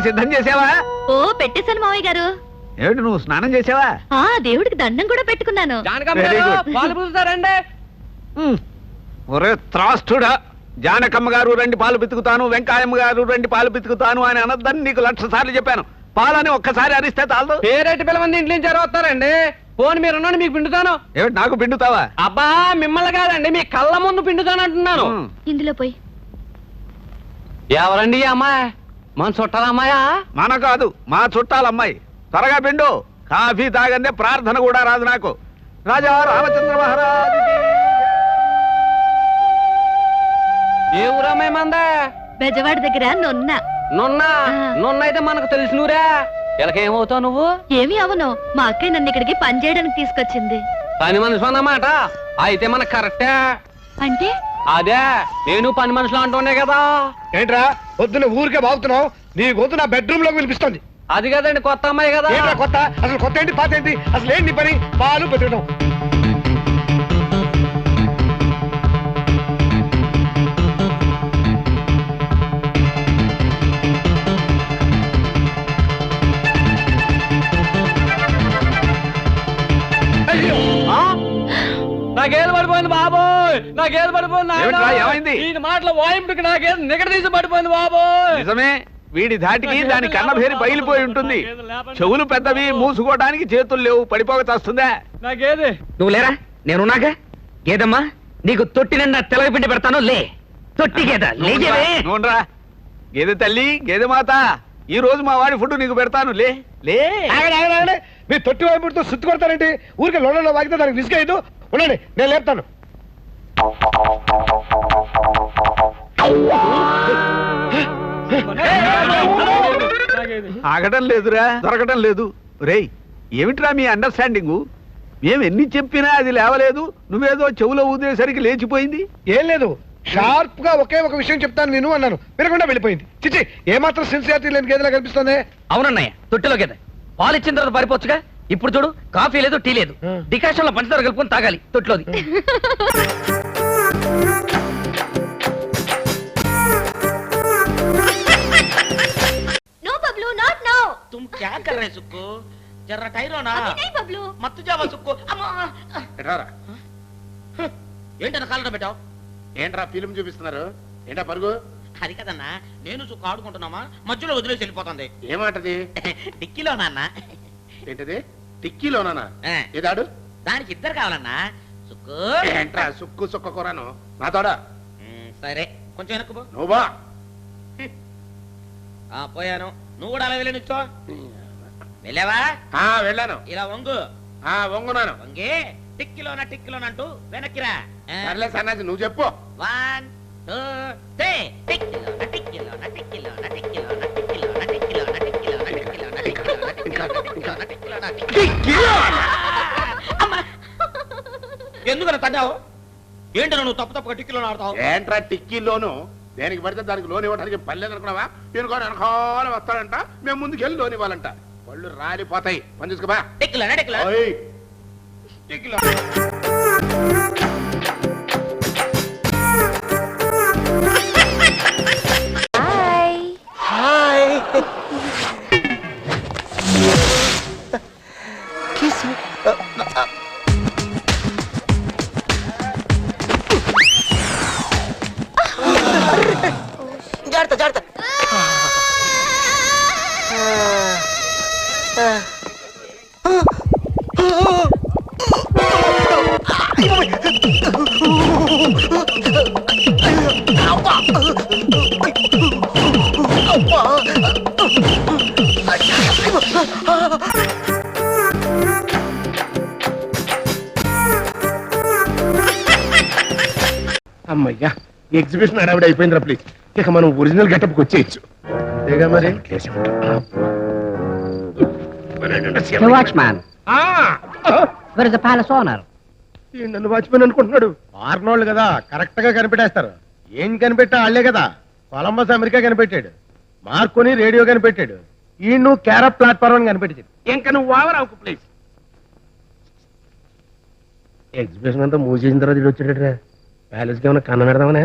సిద్ధం చేసావా? ఓ పెట్టేశాను మావయ్య గారు. ఏమిటి నువ్వు స్నానం చేసావా? దేవుడికి దండం కూడా పెట్టుకున్నాను. ఒరే త్రాస్తుడా, జానకమ్మ గారు రండి పాలు పితుకుతాను, వెంకాయమ్మ గారు రండి పాలు పితుకుతాను అని అనద్దని నీకు 1,00,000 సార్లు చెప్పాను. పాలని ఒక్కసారి అరిస్తే చాలదు. పేరెట్టి పిల్లమంది ఇంట్లో నుంచి వస్తారండి. ఫోన్ మీరు మీకు పిండుతాను. ఏమిటి నాకు పిండుతావా? అబ్బా మిమ్మల్ని కాదండి, మీ కళ్ళ ముందు పిండుతాను అంటున్నాను. ఇందులో పోయి. ఎవరండి ఈ అమ్మాయి? మన చుట్టాల అమ్మాయా? మన కాదు, మా చుట్టాల అమ్మాయి. త్వరగా పిండు. కాఫీ తాగందే ప్రార్థన కూడా రాదు నాకు. రాజా రామచంద్ర మహారాజ్. ఏ ఊరమ్మాయి మందా? బెజవాడ దగ్గర నొన్న. నొన్న అయితే మనకు తెలిసినూరా. ఇలాకేమవుతావు నువ్వు? ఏమి అవను, మా అక్కయ్య నన్ను ఇక్కడికి పని చేయడానికి తీసుకొచ్చింది. పని మనిషి అన్నమాట. అయితే మనకు కరెక్టే. అంటే అదే నేను పని మనుషులు అంటున్నా కదా. ఏంట్రా పొద్దున్న ఊరికే బాగుతున్నావు? నీ గొంతు నా బెడ్రూమ్ లోకి వినిపిస్తుంది. అది కదండి, కొత్త అమ్మాయి కదా. కొత్త? అసలు కొత్త ఏంటి పాత ఏంటి? అసలు ఏంటి పని? పాలు పెతకడం. నాకేది పడిపోయింది బాబోయ్, నాకేది పడిపోయింది. ఏమైంది? ఈ మాటల వాయింపుకి నాకేది నిగడ తీసి పడిపోయింది బాబోయ్. నిజమే, వీడి ధాటికి దాని కన్నభేరి పగిలిపోయి ఉంటుంది. చెవులు పెద్దవి, మూసుకోవడానికి చేతులు లేవు, పడిపోక చేస్తుందా? నాకేది నువ్వు లేరా? నేనున్నాగా. గేదమ్మా, నీకు తొట్టి నిండా తెలగపిండి పెడతాను. లే తొట్టి గేద నూనరా. గేదె తల్లి, గేదె మాత, ఈ రోజు మా వాడి ఫుడ్ నీకు పెడతాను. లే లే. మీరు తొట్టి వైపుతో సుత్తు కొడతారంటే ఊరికే లోడలో వాగితే దానికి రిస్క్ అయ్యదు. ఉండండి, నేను లేపుతాను. ఆగటం లేదురా, దొరకటం లేదు. రేయ్, ఏమిట్రా మీ అండర్స్టాండింగు? మేము ఎన్ని చెప్పినా అది లేవలేదు. నువ్వేదో చెవులో ఊదేసరికి లేచిపోయింది. ఏం లేదు, షార్ప్ గా ఒకే ఒక విషయం చెప్తాను నేను అన్నాను, వినకుండా వెళ్ళిపోయింది. చిచ్చి, ఏమాత్రం సిన్సియారిటీ లేని గేదెలా కనిపిస్తుంది. అవునన్నయ్య, తొట్టిలో గేదె. పాలు ఇచ్చిన తర్వాత పారిపోవచ్చుగా. ఇప్పుడు చూడు, కాఫీ లేదు, టీ లేదు. డికాషన్ లో పంచదార కలుపుకొని తాగాలి తొట్టిలోది. No Bablu, not now. तुम क्या कर रहे सुक्कू? जरा टाइरो ना. అవి नहीं బబ్లు. మత్తు జావా సుక్కు. అమ్మా. ఎట్రారా? ఏంటన్న కాళ్ళలో పెట్టావు? ఏంట్రా ఫిలిం చూపిస్తున్నారు? ఏంటా పరుగు? అది కదన్నా, నేను సుక్కు ఆడుకుంటున్నామా, మధ్యలో వదిలేసి వెళ్ళిపోతుంది. ఏమాటది? డిక్కీలో నాన్న. ఏంటది? టిక్కీలోనా? ఆ. ఏదాడు? దానికి ఇద్దరు కావాలన్నా. సుక్కు. ఏంట్రా సుక్కు సుక్క కూరను? నా తోడా? సరే, కొంచెం వెనక్కు పో. నువ్వు బా. పోయాను. నువ్వు కూడా అలా వెళ్ళి నిచ్చో. వెళ్ళావా? వెళ్ళాను. ఇలా వంగు. వంగున్నాను. వంగి టిక్కిలోనా టిక్కిలోనా అంటూ వెనక్కిరా. సర్లే సన్నాసి, నువ్వు చెప్పు. 1 2 3 టిక్కిలోనా టిక్కిలోనా టిక్కిలోనా టిక్కిలోనా టిక్కిలోనా టిక్కిలోనా టిక్కిలోనా టిక్కిలోనా టిక్కిలోనా టిక్కిలోనా టిక్కిలోనా. ఎందుకన్నా తన్నావు? ఏంటన్నా నువ్వు తప్పు తప్పుగా టిక్కిలోనా ఆడతావు? ఏంట్రా టిక్కీలోను? దేనికి పడితే దానికి లోన్ ఇవ్వడానికి పల్లెదు అనుకున్నావా? నేను కూడా వెనకాల వస్తాడంట, మేము ముందుకెళ్ళి లోన్ ఇవ్వాలంట. పళ్ళు రాలిపోతాయి. పని చూసుకోబా. టిక్కిలోనా టిక్కిలోనా టిక్కీలో. జాగ్రత్త జాగ్రత్త. అమ్మయ్యా, ఎగ్జిబిషన్ అడవిడ అయిపోయిందిరా. ప్లీజ్, ఇక మనం ఒరిజినల్ గెటప్కి వచ్చేయచ్చు. అంతేగా మరి. నన్ను వాచ్మెన్ అనుకుంటున్నాడు. ఆర్నోళ్ళు కదా, కరెక్ట్ గా కనిపెట్టేస్తారు. ఏం కనిపెట్టా వాళ్లే కదా. కొలంబస్ అమెరికా కనిపెట్టాడు, మార్కోని రేడియో కనిపెట్టాడు, ఈ నువ్వు క్యారప్ ప్లాట్ఫామ్ కనిపెట్టాడు. ఇంకా నువ్వు ఓవర్ అవుకు ప్లీజ్. ఎగ్జిబిషన్ అంతా మూవ్ చేసిన తర్వాత ఇది వచ్చేటట్రా. ప్యాలెస్కి ఏమైనా కన్న పెడదామనే?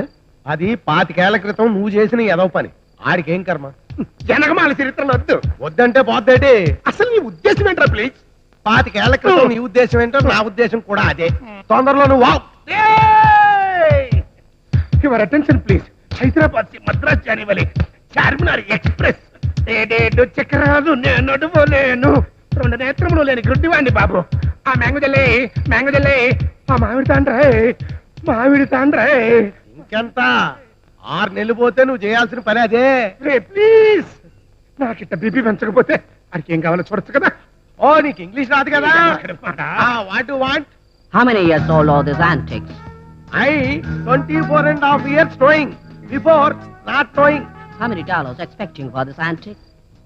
అది 25 ఏళ్ల క్రితం నువ్వు చేసిన ఎదవ పని. ఆడికేం కర్మ. జనగమాల చరిత్రలు వద్దు. వద్దంటే పోద్దేటి? అసలు నీ ఉద్దేశం ఏంట్రా ప్లీజ్? 25 ఏళ్ల క్రితం నీ ఉద్దేశం ఏంటో నా ఉద్దేశం కూడా అదే. తొందరలో నువ్వు యువర్ అటెన్షన్ ప్లీజ్. హైదరాబాద్ కి మద్రాస్ జానివలి చార్మినార్ ఎక్స్ప్రెస్ ఏడేడు చక్రాలు నేను నడువలేను, 2 నేత్రములు లేని గుడ్డివాణ్ణి బాబు. ఆ మ్యాంగోజల్లే ఆ మామిడి తాండ్రే ఇంకెంత 6 నెలలు పోతే నువ్వు చేయాల్సిన పని అదే. రే ప్లీజ్, నాకిట్ట బీపీ పెంచకపోతే అడికి ఏం కావాలో చూడొచ్చు కదా. ఓ నీకు ఇంగ్లీష్ రాదు కదా. What you want? How many years old are these antiques? I 24.5 years towing. Before not towing. How many dollars expecting for this antique?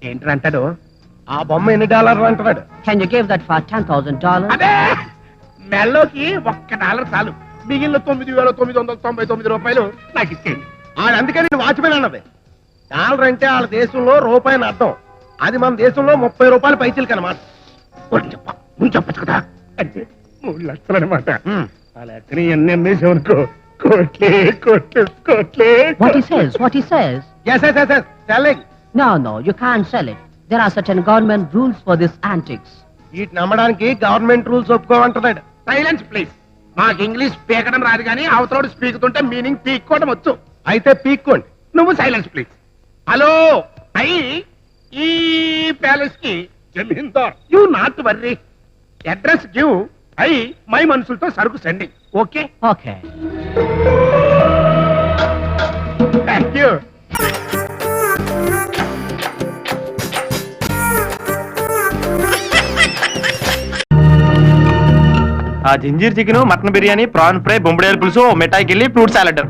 ఏంటి అంటాడు? ఆ బొమ్మ ఎన్ని డాలర్లు అంటున్నాడు? Can you give that for $10,000? అదే మెల్లోకి $1 చాలు, మిగిలిన 9,999 రూపాయలు నాకు ఇచ్చేయండి. అందుకని నేను వాచ్మెన్ అన్నది. డాలర్ అంటే వాళ్ళ దేశంలో రూపాయి అని అర్థం. అది మన దేశంలో 30 రూపాయలు పైసలు కనమాట. నువ్వు చెప్పచ్చు కదా. అంటే 3 లక్షలు అనమాట. ఆ లెక్కని ఎన్ని అమ్మేసామనుకో కోట్లే. What he says? Yes, selling. No, you can't sell it. There are certain government rules for these antiques. వీటి నమ్మడానికి గవర్నమెంట్ రూల్స్ ఒప్పుకోమంటున్నాడు. Silence please. మాకు ఇంగ్లీష్ పీకడం రాదు కానీ అవతలోడు స్పీకుతుంటే మీనింగ్ పీక్కోవడం వచ్చు. అయితే పీక్కోండి. నువ్వు సైలెన్స్ ప్లీజ్. హలో, ఈ ప్యాలెస్ కి జమీందార్. You not worry. Address give. My మనుషులతో సరుకు sending. Okay Okay. Thank you. ఆ ginger chicken, mutton biryani, prawn fry, బొంబడేరు పులుసు, మిఠాయికి వెళ్ళి ఫ్రూట్ సాలడ్.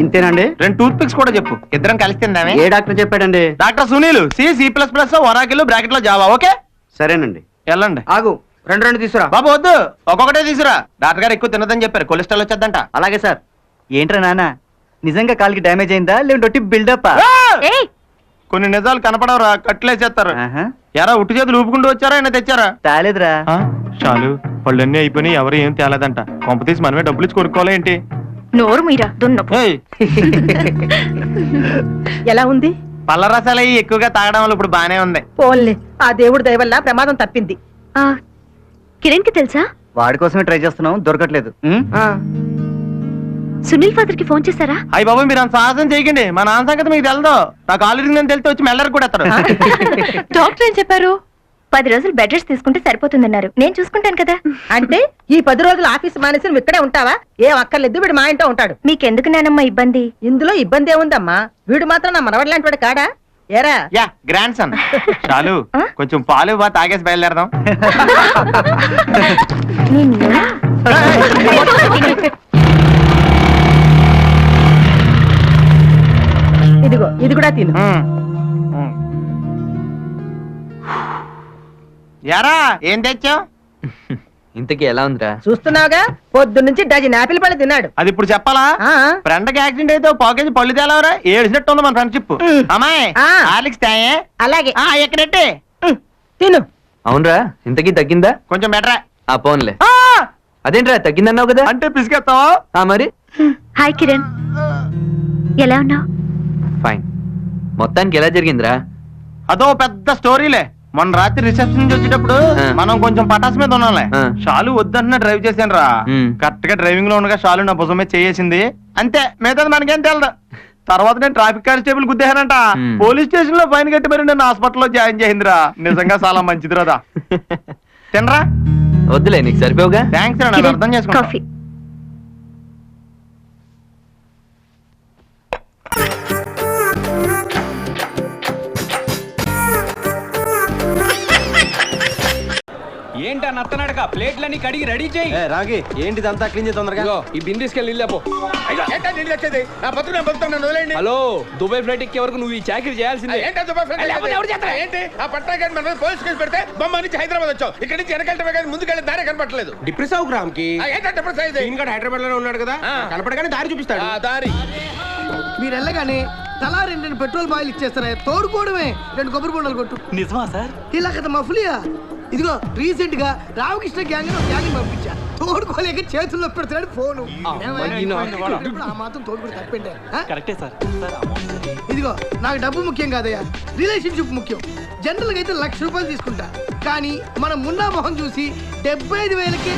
ఇంతేనండి? 2 టూత్ పిక్స్ కూడా చెప్పు, ఇద్దరం కలిసి తిందామే. ఏ డాక్టర్ చెప్పాడండి? Doctor Sunil. C++, Oracle, bracket లో జావా. ఓకే సరేనండి. వెళ్ళండి. ఆగు, 2 తీసురా. బాబు వద్దు, ఒక్కొక్కటే తీసురా. డాక్టర్ గారు ఎక్కువ తినదని చెప్పారు, కొలెస్ట్రాల్ వచ్చేద్దంట. అలాగే సార్. ఏంట్రా నాన్న, నిజంగా కాలికి డ్యామేజ్ అయిందా లేదంటే బిల్డప్? ఏయ్ కొన్ని నిజాలు కనపడవరా, కట్లేసేస్తారు. ఎరా ఉట్టి చేతులు ఊపుకుంటూ వచ్చారా ఆయన తెచ్చారా? తాలేదురా. చాలు, పళ్ళన్నీ అయిపోయినాయి, ఎవరు ఏం తేలేదంట. కొంప తీసి మనమే డబ్బులు ఇచ్చి కొనుక్కోవాలి ఏంటి? నోరు మీరా దున్నపు. ఏయ్, ఎలా ఉంది? పళ్ళ రసాలు అయ్యి ఎక్కువగా తాగడం వల్ల ఇప్పుడు బానే ఉంది. పోన్లే, ఆ దేవుడి దయ వల్ల ప్రమాదం తప్పింది. కిరణ్ కి తెలుసా? వాడి కోసమే ట్రై చేస్తున్నాం, దొరకట్లేదు. సునీల్ ఫాదర్ కి ఫోన్ చేశారా? అయ్యి బాబు మీరు అంత సాహసం చేయకండి, మా నాన్న సంగతి మీకు తెలదు. నాకు ఆల్రెడీ నేను తెలితే వచ్చి మెల్లరికి కూడా ఎత్తారు. డాక్టర్ ఏం చెప్పారు? 10 రోజులు బెడ్ రెస్ట్ తీసుకుంటే సరిపోతుందన్నారు. నేను చూసుకుంటాను కదా. అంటే ఈ 10 రోజులు ఆఫీస్ మానేసి నువ్వు ఇక్కడే ఉంటావా? ఏం అక్కర్లేదు, వీడు మా ఇంట్లో ఉంటాడు. మీకెందుకు నానమ్మ ఇబ్బంది? ఇందులో ఇబ్బంది ఏముందమ్మా? వీడు మాత్రం నా మనవడి లాంటి వాడు కాడా? ఏరా యా గ్రాండ్ సన్. చాలు, కొంచెం పాలు బా తాగేసి బయలుదేరదాం. ఇదిగో ఇది కూడా తిను. యారా ఏం తెచ్చావు? ఇంతకీ ఎలా ఉందిరా? చూస్తున్నావుగా, పొద్దు నుంచి డజన్ ఆపిల్ పళ్ళు తిన్నాడు. అది ఇప్పుడు చెప్పాలా? ఫ్రెండ్ కి యాక్సిడెంట్ అయితే పాకేజ్ పళ్ళు తేలవరా? ఏడిసినట్టు ఉంది మన ఫ్రెండ్షిప్. అమ్మాయి హార్లిక్స్ తాయే. అలాగే ఎక్కడెట్టే తిను. అవునరా, ఇంతకీ తగ్గిందా? కొంచెం బెటరా. ఆ పోన్లే. అదేంట్రా తగ్గిందన్నావు కదా? అంటే పిసికేస్తావా? మరి హాయ్ కిరణ్, ఎలా ఉన్నావు? ఫైన్. మొత్తానికి ఎలా జరిగిందిరా? అదో పెద్ద స్టోరీలే. మొన్న రాత్రి రిసెప్షన్ నుంచి వచ్చేటప్పుడు మనం కొంచెం పటాస్ మీద ఉన్నాంలే. షాలు వద్దంటున్నా డ్రైవ్ చేశాను రా. కరెక్ట్ గా డ్రైవింగ్ లో ఉండగా షాలు నా భుజం మీద చేసింది అంతే, మిగతాది మనకేం తెలదు. తర్వాత నేను ట్రాఫిక్ కానిస్టేబుల్ గుద్దేశానంట. పోలీస్ స్టేషన్ లో ఫైన్ కట్టి మరి నేను హాస్పిటల్లో జాయిన్ చేసిందిరా. నిజంగా చాలా మంచిది రాదా. తినరా? వద్దులే, నీకు సరిపోవుగా. థ్యాంక్స్ రా, నేను అర్థం చేసుకుంటా. కాఫీ. ఏంటా నత్తనడక? ప్లేట్లన్నీ కడిగి రెడీ చేయి. రాగి ఏంటి అంతా క్లీన్ చేసి తొందరగా. ఈ బిందె తీసుకెళ్ళి ఇల్లేపో. హలో, దుబాయ్ ఫ్లైట్ ఎక్కే వరకు నువ్వు ఈ చాకరీ చేయాల్సిందే. హైదరాబాద్ వచ్చావు, ఇక్కడ నుంచి వెనకాల ముందుకెళ్ళి దారి కనపడలేదు. డిప్రెస్ అవు గ్రామ్ కి. హైదరాబాద్ లోనే ఉన్నాడు కదా, కనపడగానే దారి చూపిస్తాడు. దారి మీరు వెళ్ళగానే తలా 2 పెట్రోల్ బాయిల్ ఇచ్చేస్తారా? తోడుకోవడమే. 2 కొబ్బరి బొండాలు కొట్టు. నిజమా సార్? ఇలా కదా మఫ్లియా. ఇదిగో రీసెంట్ గా రామకృష్ణ గ్యాంగ్ అని ఒక గ్యాంగ్ పంపించా తోడుకోలేక చేతుల్లో పెడుతున్నాడు ఫోను ఇప్పుడు ఆ మాత్రం తోడుకుని తప్పండి కరెక్టే సార్. ఇదిగో నాకు డబ్బు ముఖ్యం కాదయ్యా రిలేషన్షిప్ ముఖ్యం. జనరల్ గా అయితే ₹1,00,000 తీసుకుంటా, కానీ మన మున్నా మొహం చూసి 75,000కే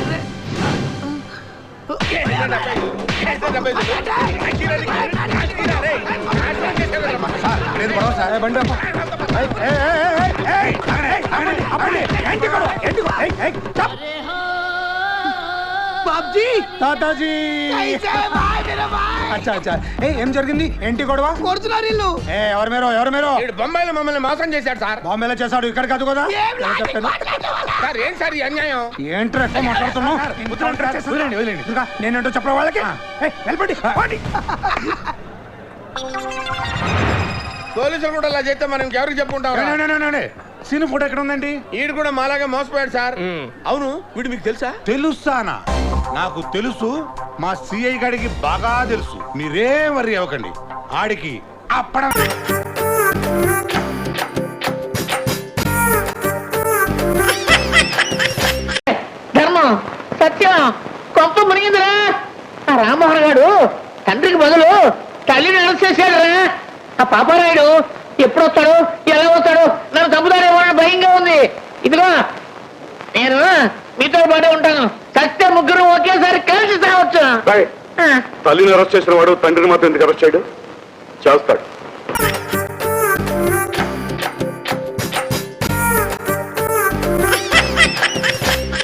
బాబ్జీ తాతాజీ అచ్చా అచ్చా ఏం జరిగింది? ఏంటి గొడవ? కొడుతున్నారు ఇల్లు. ఎవరు మీరు బొంబాయిలో మమ్మల్ని మోసం చేశాడు సార్. బాంబేలో చేశాడు, ఇక్కడ కాదు కదా? సార్ ఏం సార్ ఈ అన్యాయం? ఏంట్రా ఎక్కువ మాట్లాడుతున్నావు? ఇదిగో, నేనేంటో చెప్పరా వాళ్ళకి? వెళ్ళండి. పోలీసులు కూడా అలా చేస్తే మనం ఎవరికి చెప్పుకుంటాం? సీను ఫోటో ఎక్కడ ఉందండి? వీడు కూడా మాలాగా మోసపోయాడు సార్. అవును, వీడు మీకు తెలుసా? తెలుసానా? నాకు తెలుసు, మా సిఐ గారికి బాగా తెలుసు. మీరేం వర్రీ అవ్వకండి, ఆడికి అప్పడం. ధర్మం సత్యం కొంప మునిగిందిరా. ఆ రామ్మోహన్ గారు తండ్రికి బదులు తల్లిని అరెస్ట్ చేశాడు రా. ఆ పాపారాయుడు ఎప్పుడు వస్తాడు, ఎలా వస్తాడు, నన్ను చంపుతాడేమో అని భయంగా ఉంది. ఇదిగో నేను మీతో పాటే ఉంటాను. సత్య ముగ్గురు ఒకేసారి కలిసి సావచ్చు. తల్లిని అరెస్ట్ చేసిన వాడు తండ్రిని మాత్రం ఎందుకు అరెస్ట్ చేయడు? చేస్తాడు.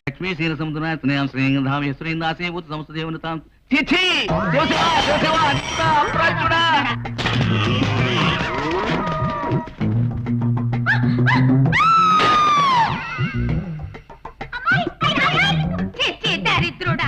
లక్ష్మీ శ్రీ సముద్రం శ్రీంధామ శ్రీందాసే భూత సంస్థ దేవనతాం దరిద్రుడా.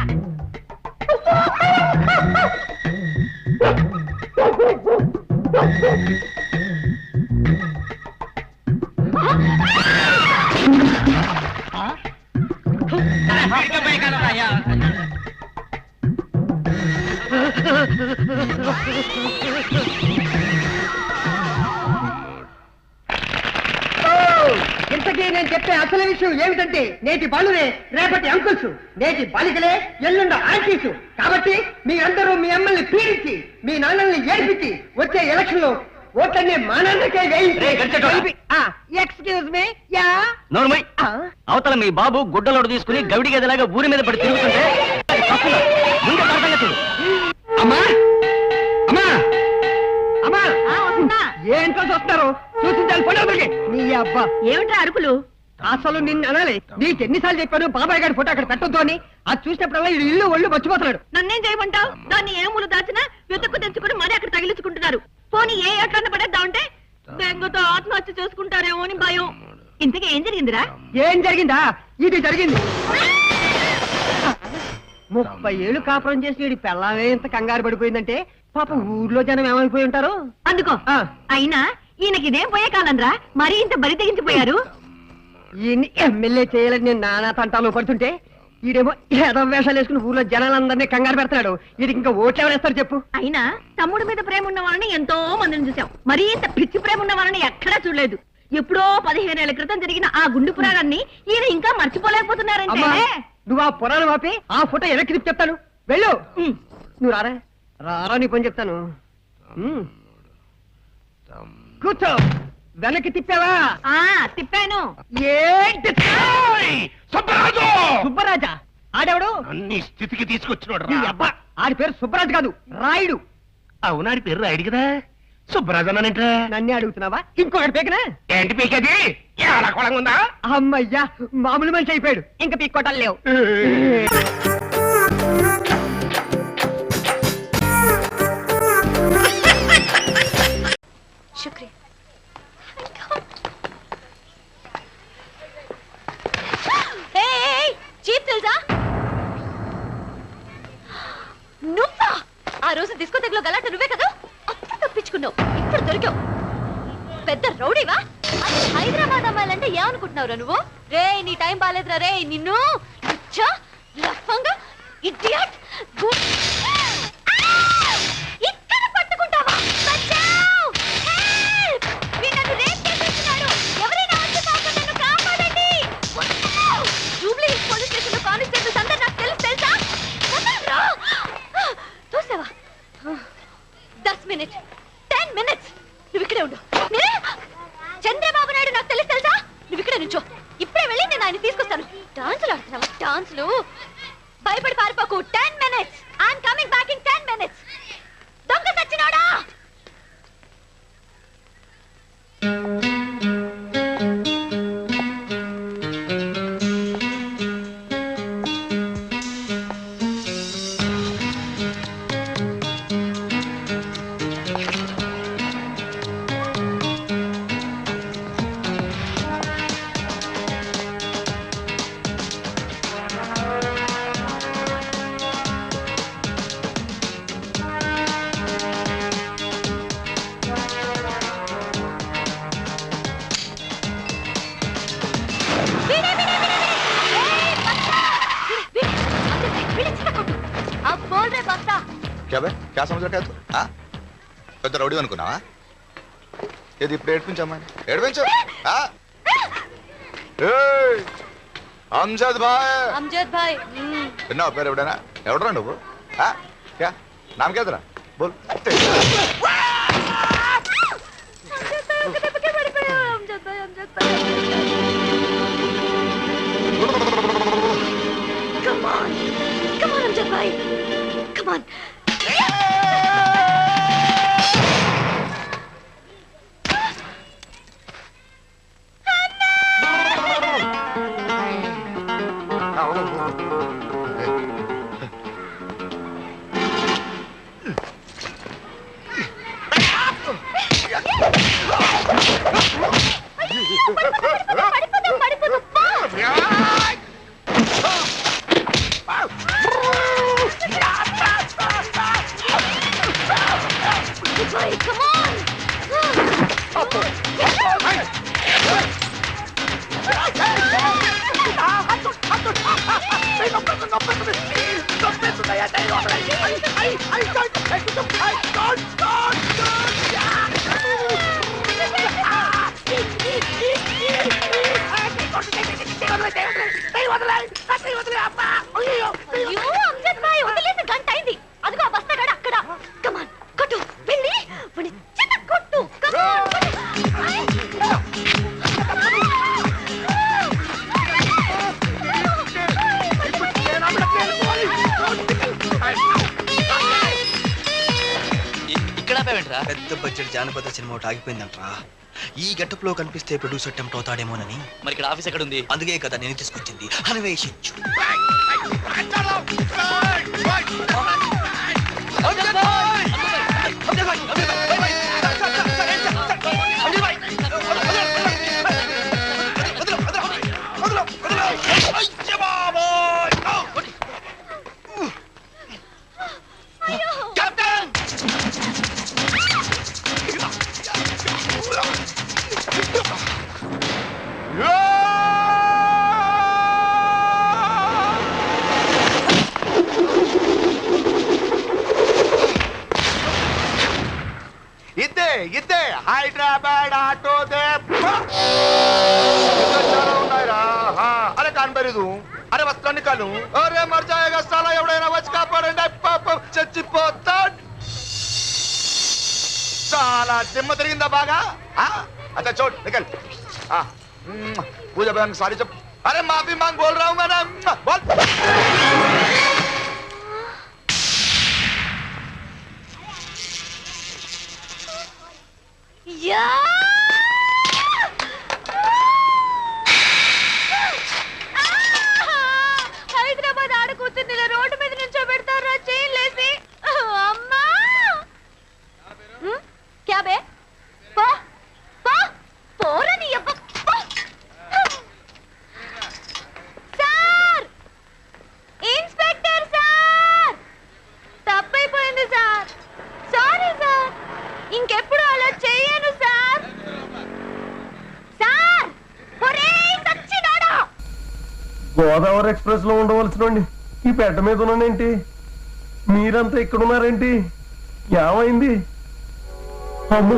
ఇంతకీ నేను చెప్పే అసలు విషయం ఏమిటంటే, నేటి బాలురే రేపటి అంకుల్స్, నేటి బాలికలే ఎల్లుండ ఆంటీసు. కాబట్టి మీ అందరూ మీ అమ్మల్ని పీడించి, మీ నాన్నల్ని ఏడిపించి వచ్చే ఎలక్షన్ లో ఓట్లన్నీ మా నాన్నకే వేయించి. ఎక్స్క్యూజ్ మీ, యా నోర్మై అవతల మీ బాబు గుడ్డలోడు తీసుకుని గవిడి గదిలాగా ఊరి మీద పడి తిరుగుతుంటే ముందు పడతాగా చూడు. అమ్మా అమ్మా అమ్మా ఏంటో చూస్తారు, చూసించాలి పడవలకి. నీ అబ్బా ఏమిటా అరుపులు? అసలు నిన్ను అనాలి. నీకు ఎన్నిసార్లు చెప్పాను బాబాయ్ గారి ఫోటో అక్కడ పెట్టొద్దు అని. అది చూసినప్పుడల్లా వీడు ఇల్లు ఒళ్ళు మర్చిపోతున్నాడు. నన్నేం చేయమంటావు? దాన్ని ఏ మూలు దాచినా వెతుక్కు తెచ్చుకుని మరీ అక్కడ తగిలించుకుంటున్నారు. పోనీ ఏ ఎట్లన్న పడేద్దామంటే బెంగతో ఆత్మహత్య చేసుకుంటారేమో అని భయం. ఇంతకీ ఏం జరిగిందిరా? ఏం జరిగిందా? ఇది జరిగింది. 30 ఏళ్ళు కాపురం చేసి వీడి పెళ్ళామే ఇంత కంగారు పడిపోయిందంటే పాప ఊర్లో జనం ఏమైపోయి ఉంటారు. అందుకో అయినా ఈయనకి ఇదేం పోయే కాలంరా, మరీ ఇంత బరి తెగించిపోయారు. ఈయన్ని ఎమ్మెల్యే చేయాలని నేను నానా తంటాలు పడుతుంటే ఈడేమో ఏదో వేషాలు వేసుకుని ఊర్లో జనాలందరినీ కంగారు పెడతాడు. వీడికి ఇంకా ఓట్లు ఎవరేస్తారు చెప్పు? అయినా తమ్ముడి మీద ప్రేమ ఉన్న వాళ్ళని ఎంతో మందిని చూసాం, మరీ ఇంత పిచ్చి ప్రేమ ఉన్న వాళ్ళని ఎక్కడా చూడలేదు. ఎప్పుడో 15 ఏళ్ల క్రితం జరిగిన ఆ గుండు పురాణాన్ని ఈయన ఇంకా మర్చిపోలేకపోతున్నారంటే. నువ్వు ఆ పురాణం ఆపి ఆ ఫోటో వెనక్కి తిప్పి చెప్తాను. వెళ్ళు. నువ్వు రారా రారా నీ పని చెప్తాను. కూర్చో. వెనక్కి తిప్పావా? తిప్పాను. ఏంటి సుబ్బరాజు! సుబ్బరాజా? ఆడెవడు? అన్ని స్థితికి తీసుకొచ్చినోడు నీ అబ్బా, ఆడి పేరు సుబ్బరాజు కాదు, రాయుడు. అవునాడి పేరు రాయుడు కదా, సుబ్బరాజు అన్నానంట. నన్నే అడుగుతున్నావా? ఇంకొకటి పేకనా? ఏంటి పీకది? ఏడాకోళంగా ఉందా? అమ్మయ్యా, మామూలు మనిషి అయిపోయాడు. ఇంకా పీక్కోటాలు లేవు. శుక్రియా. చీప్ తెలుసా? నువ్వా? ఆ రోజు డిస్కోటెక్ లో గలాట నువ్వే కదా, అప్పుడు తప్పించుకున్నావు, ఇప్పుడు దొరికావు. పెద్ద రౌడీవా? హైదరాబాద్ అమ్మాయిలంటే ఏమనుకుంటున్నావురా నువ్వు? రే నీ టైం బాలేదురా రే. నిన్ను ఇడియట్ ఇక్కడ పట్టుకుంటావా? బచావ్! హెల్ప్! వీడు నన్ను రేప్ చేసేస్తున్నాడు. ఎవరైనా వచ్చి పాపం నన్ను కాపాడండి. భయపడి పారిపోకు. 10 minutes. I'm coming back in 10 minutes. దొంగ సచ్చినోడా. क्या समझ रहा तू పెద్ద రౌడీ అనుకున్నావా? ఏది ఇప్పుడు ఏడ్పించమ్మా, ఏడ్పించు. అంజద్ భాయ్ విన్నావు పేరు ఎప్పుడైనా? ఎవడరా నువ్వు? క్యా నామ్ క్యా తెరా? బోల్. Come on, Amjad bhai. Come on. పెద్ద బడ్జెట్ జానపద సినిమా ఒకటి ఆగిపోయిందంట్రా. ఈ గెటప్ లో కనిపిస్తే ప్రొడ్యూసర్ టెంప్ట్ అవుతాడేమోనని. మరి ఇక్కడ ఆఫీస్ ఎక్కడ ఉంది? అందుకే కదా నేను తీసుకొచ్చింది. అన్వేషించు. ఇద్దే హైదరాబాద్ ఆటో దే అరే కనబడదు. అరే వస్త్రం నికాలు. అరే మర్ జాయేగా సాలా. ఎవడైనా వచ్చి కాపాడండి. పాపం చచ్చిపోతాడు. చాలా దిమ్మ తిరిగిందా బాగా? అచ్చా చోట్ నికల్. పూజా బహన్ సారీ చెప్. అరే మాఫీ మాంగ్ బోల్ రहा हूं मैं ना. बोल. హైదరాబాద్ ఆడకూతుర్ని రోడ్డు మీద నుంచో పెడతారా చైన్లేసి? అమ్మా క్యా బే? పో పో పోరని అబ్బ. సార్, ఇన్స్పెక్టర్ సార్, తప్పైపోయింది సార్. సారీ సార్, ఇంకెప్పుడు అలా చెయ్యను సార్. సార్ గోదావరి ఎక్స్ప్రెస్ లో ఉండవలసిన ఈ పెట్ట మీద ఉన్నానేంటి? మీరంతా ఇక్కడ ఉన్నారేంటి? ఏమైంది? అమ్మో